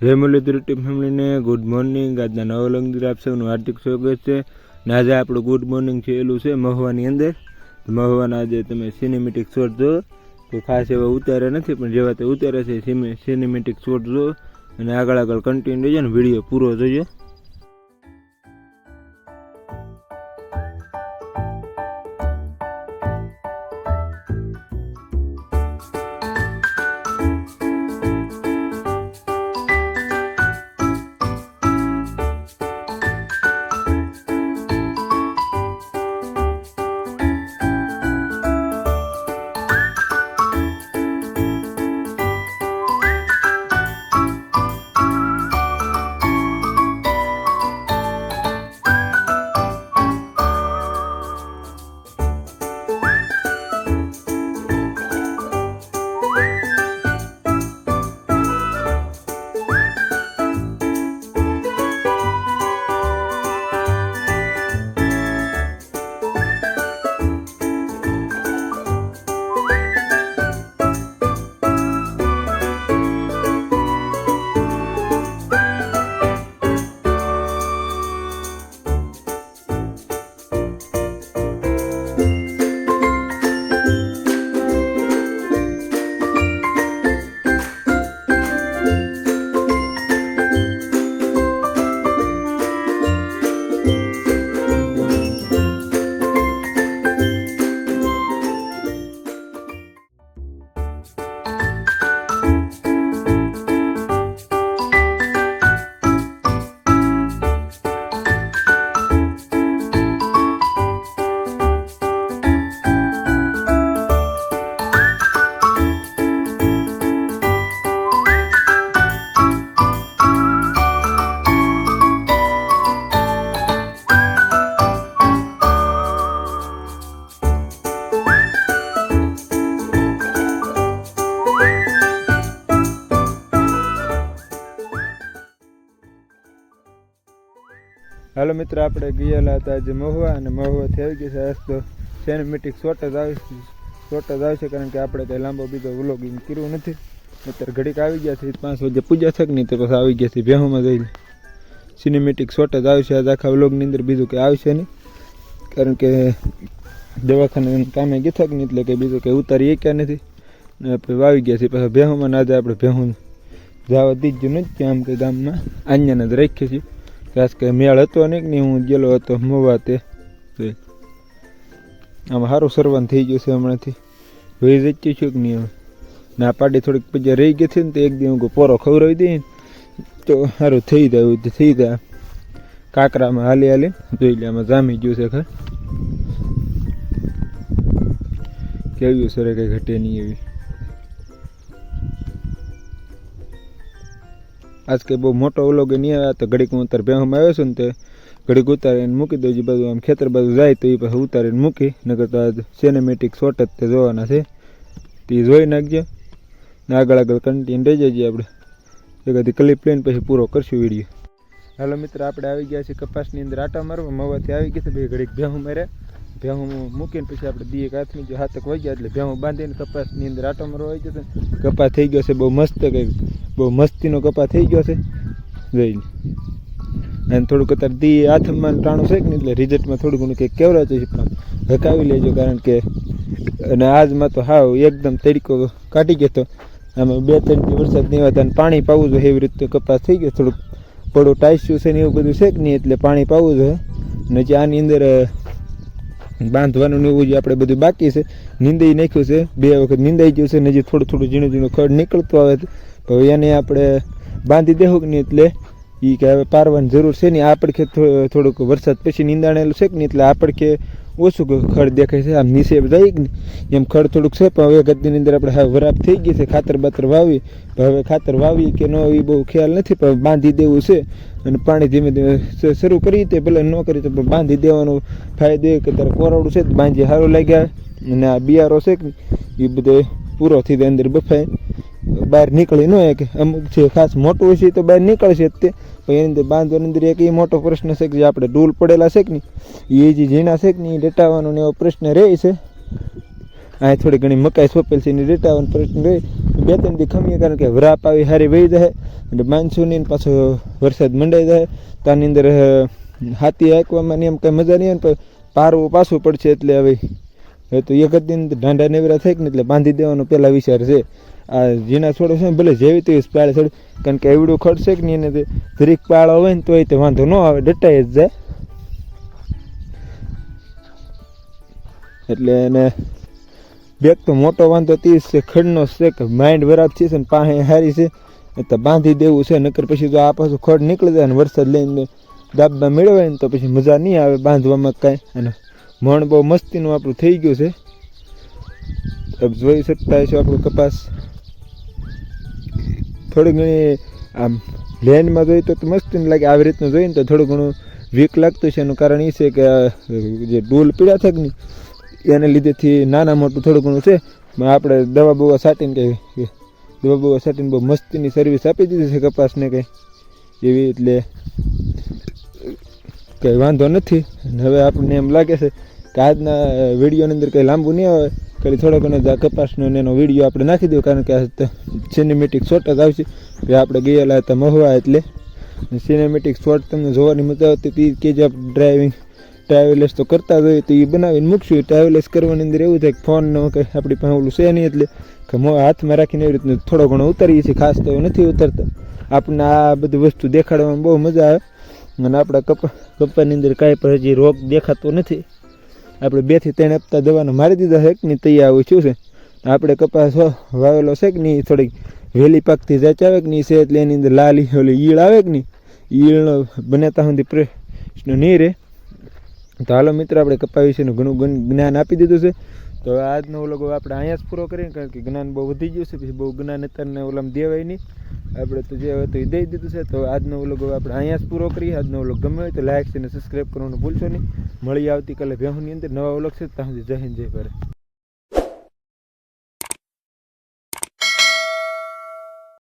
જય મુરલીધર ટીમ ફેમિલીને good morning. આજના નવા વ્લોગ અંદર આપ સૌનું હાર્દિક સ્વાગત છે। ને આજે આપણું ગુડ મોર્નિંગ છે એલું છે મહવાની અંદર। મહવાના આજે તમે સિનેમેટિક શોટ જો તો ખાસ એવા ઉતાર્યા નથી, પણ જેવા તે ઉતાર્યા છે સિનેમેટિક શોટ જો અને આગળ કન્ટિન્યુ રહેજો ને વિડીયો પૂરો જોજો। હાલો મિત્ર, આપણે ગયેલા હતા આજે મહુવા, અને મહુવાથી આવી ગયા છે આજ તો સિનેમેટિક શોટ જ આવશે, કારણ કે આપણે કંઈ લાંબો બીજો વ્લોગિંગ કર્યું નથી। અત્યારે ઘડીક આવી ગયા છે 5 વાગે પૂજા થક નહીં તો પછી આવી ગયા છે ભેહુમાં જઈને સિનેમેટિક શોટ જ આવશે આજ આખા વ્લોગની અંદર, બીજું કંઈ આવશે નહીં, કારણ કે દવાખાને કામે ગયા થક નહીં એટલે કંઈ બીજું કંઈ ઉતારી ક્યાં નથી ને આપણે આવી ગયા છીએ પછી ભેહુમાં। આજે આપણે ભેહું જવા દીધું નથી ત્યાં આમ કંઈ ગામમાં આન્યાને જ રાખીએ છીએ, ખાસ કે મેળ હતો નહીં હું ગયેલો હતો મહુવા તે આમાં સારું સરવાન થઈ ગયું છે હમણાંથી વહી જચ્યું છું કે નહીં હવે ના પાડી થોડીક પછી રહી ગઈ હતી ને તો એક દી હું પોરો ખવડાવી દઈએ તો સારું થઈ જાય કાંકરામાં હાલી જોઈ લે આમાં જામી ગયું છે ખર કેવું સર કંઈ ઘટે નહીં એવી। આજ કે બહુ મોટો વ્લોગ નહીં આવ્યા તો ઘડીક હું અત્યારે ભેહુમાં આવ્યો છું ને તે ઘડીક ઉતારીને મૂકી દઉં છું, બધું આમ ખેતર બાજુ જાય તો એ પછી ઉતારીને મૂકી, નકર તો આજ સિનેમેટિક શોટ જ તે જોવાના છે તે જોઈ નાખજો ને આગળ કન્ટિન્યુ રહી જઈએ। આપણે એકાદી ક્લિપ લઈને પછી પૂરો કરશું વિડીયો। હાલો મિત્ર, આપણે આવી ગયા છીએ કપાસની અંદર આટા મારવા, મહુવાથી આવી ગયા છે ભાઈ ઘડીક ભેહું માર્યા, ભેહું મૂકીને પછી આપણે દીએ હાથમાં જો હાથક વાગ્યા એટલે ભેહું બાંધીને કપાસની અંદર આટો મારવા આવી જશે। કપાસ થઈ ગયો છે બહુ મસ્ત, કંઈક બહુ મસ્તીનો કપાસ થઈ ગયો છે જોઈને, અને થોડુંક અત્યારે દી હાથમાં ટાણું છે કે નહીં એટલે રિઝલ્ટમાં થોડું ઘણું કંઈક કેવરાતું છે, પણ હકાવી લેજો કારણ કે અને આજમાં તો હાવ એકદમ તડકો કાઢી ગયો તો આમાં 2-3 દી વરસાદ નહીં આવતા અને પાણી પાવું જોઈએ એવી રીતે કપાસ થઈ ગયો, થોડુંક પડું ટાઈસ્યું છે ને એવું બધું છે કે નહીં એટલે પાણી પાવું જોઈએ। ને જે આની અંદર બાંધવાનું એવું જે આપણે બધું બાકી છે નીંદાઈ નાખ્યું છે, 2 વખત નીંદાઈ ગયું છે ને હજી થોડું ઝીણું ખડ નીકળતું આવે તો એને આપણે બાંધી દેવું કે નહીં એટલે એ કે હવે પારવાની જરૂર છે નહીં। આ પડખે થોડુંક વરસાદ પછી નીંદાણેલું છે કે નહીં એટલે આ પડખે ઓછું ખડ દેખાય છે, આમ નીચે જાય કે નહીં એમ ખડ થોડુંક છે, પણ હવે ગદ્દીની અંદર આપણે હવે વરાપ થઈ ગઈ છે, ખાતર બાતર વાવી, હવે ખાતર વાવી કે ન એ બહુ ખ્યાલ નથી, પણ બાંધી દેવું છે અને પાણી ધીમે ધીમે શરૂ કરી તે ભલે ન કરી તો બાંધી દેવાનો ફાયદો એ કે તારે કોરડું છે બાંધી સારું લાગ્યા અને આ બિયારો છે કે એ બધો પૂરો થઈ જાય અંદર બફાય બહાર નીકળી ન કે અમુક છે ખાસ મોટું હશે તો બહાર નીકળશે જ તે, પણ એની અંદર બાંધવાની અંદર એક એ મોટો પ્રશ્ન છે કે જે આપણે ડૂલ પડેલા છે કે નહીં એ જે ઝીણા છે કે નહીં ડટાવવાનો ને એવો પ્રશ્ન રહે છે। આ થોડી ઘણી મકાઈ સોંપેલ છે એની રેટાવાનો પ્રશ્ન રહે 2-3 દી ખમીએ, કારણ કે વરાપ આવી હારી વહી જાય અને માનસૂની પાછો વરસાદ મંડાઈ જાય તો આની અંદર હાથી હાંકવામાં એમ કંઈ મજા નહીં આવે ને પારવું પાછું પડશે. એટલે હવે તો એક જ દિન ઢાંડા નેવરા થાય ને એટલે બાંધી દેવાનો પહેલાં વિચાર છે. આ ઝીણા છોડો છે ને ભલે જેવી તેવી પાળે છોડ, કારણ કે એવડું ખડશે કે નહીં એને જરીક પાળો હોય ને તોય તે વાંધો ન આવે, ડટાઈ જ જાય. એટલે એને બેગ તો મોટો વાંધો 30 છે, ખડનો છે કે માઇન્ડ બરાબર છે ને પાસે હારી છે તો બાંધી દેવું છે. નકર પછી જો આ પાછું ખડ નીકળી જાય ને વરસાદ લઈને દાબા મેળવાય ને તો પછી મજા નહીં આવે બાંધવામાં કાંઈ. અને મણ બહુ મસ્તીનું આપણું થઈ ગયું છે. જોઈ શકતા છો આપણું કપાસ થોડી ઘણી આમ લેન્ડમાં જોઈએ તો મસ્તી લાગે, આવી રીતનું જોઈએ ને તો થોડું ઘણું વીક લાગતું છે. એનું કારણ એ છે કે જે ડૂલ પીડા થાય ને એને લીધેથી નાના મોટું થોડું ઘણું છે. આપણે દવા બવા છાંટીને બહુ મસ્તીની સર્વિસ આપી દીધી છે કપાસને કંઈ એવી, એટલે કંઈ વાંધો નથી. હવે આપણને એમ લાગે છે કે આજના વિડીયોની અંદર કંઈ લાંબુ નહીં આવે, ખાલી થોડો ઘણો જ કપાસનો એનો વિડીયો આપણે નાખી દઉં, કારણ કે આ સિનેમેટિક શોટ જ આવશે. આપણે ગયેલા હતા મહુવા, એટલે સિનેમેટિક શોટ તમને જોવાની મજા આવતી કે જે આપણે ટ્રાવેલર્સ તો કરતા જ હોય તો એ બનાવીને મૂકશું. ટ્રાવેલર્સ કરવાની અંદર એવું થાય કે ફોનનો કંઈ આપણી પાસે ઓલું છે નહીં, એટલે કે હાથમાં રાખીને એવી રીતનું થોડો ઘણો ઉતારીએ છીએ, ખાસ તો નથી ઉતરતા. આપણને આ બધી વસ્તુ દેખાડવામાં બહુ મજા આવે. અને આપણા કપાની અંદર કાંઈ પણ હજી રોગ દેખાતો નથી. આપણે 2 થી 3 હપ્તા દવાનો મારી દીધા છે કે નહીં તૈયાર હોય શું છે. આપણે કપાસ વાવેલો છે કે નહીં થોડીક વહેલી પાકથી જાચ આવે કે નહીં છે, એટલે એની અંદર લાલી ઓલી ઈળ આવે કે નહીં, ઈળનો બને ત્યાં સુધી પ્રશ્ન નહીં રહે. તો હાલો મિત્ર, આપણે કપા વિશેનું ઘણું જ્ઞાન આપી દીધું છે. તો હવે આજનો વ્લોગ આપણે અહીંયા જ પૂરો કરીએ, કારણ કે જ્ઞાન બહુ વધી ગયું છે, પછી બહુ જ્ઞાન અત્યારને ઓલામાં દેવાય નહીં. આપણે તો જે હતું એ દઈ દીધું છે. તો આજનો વ્લોગ આપણે અહીંયા જ પૂરો કરીએ. આજનો વ્લોગ ગમે હોય તો લાઈક અને સબસ્ક્રાઈબ કરવાનું ભૂલશો નહીં. મળી આવતીકાલે ભેહુની અંદર નવા વ્લોગ છે. ત્યાં સુધી જય હિન્દ જય ભારત.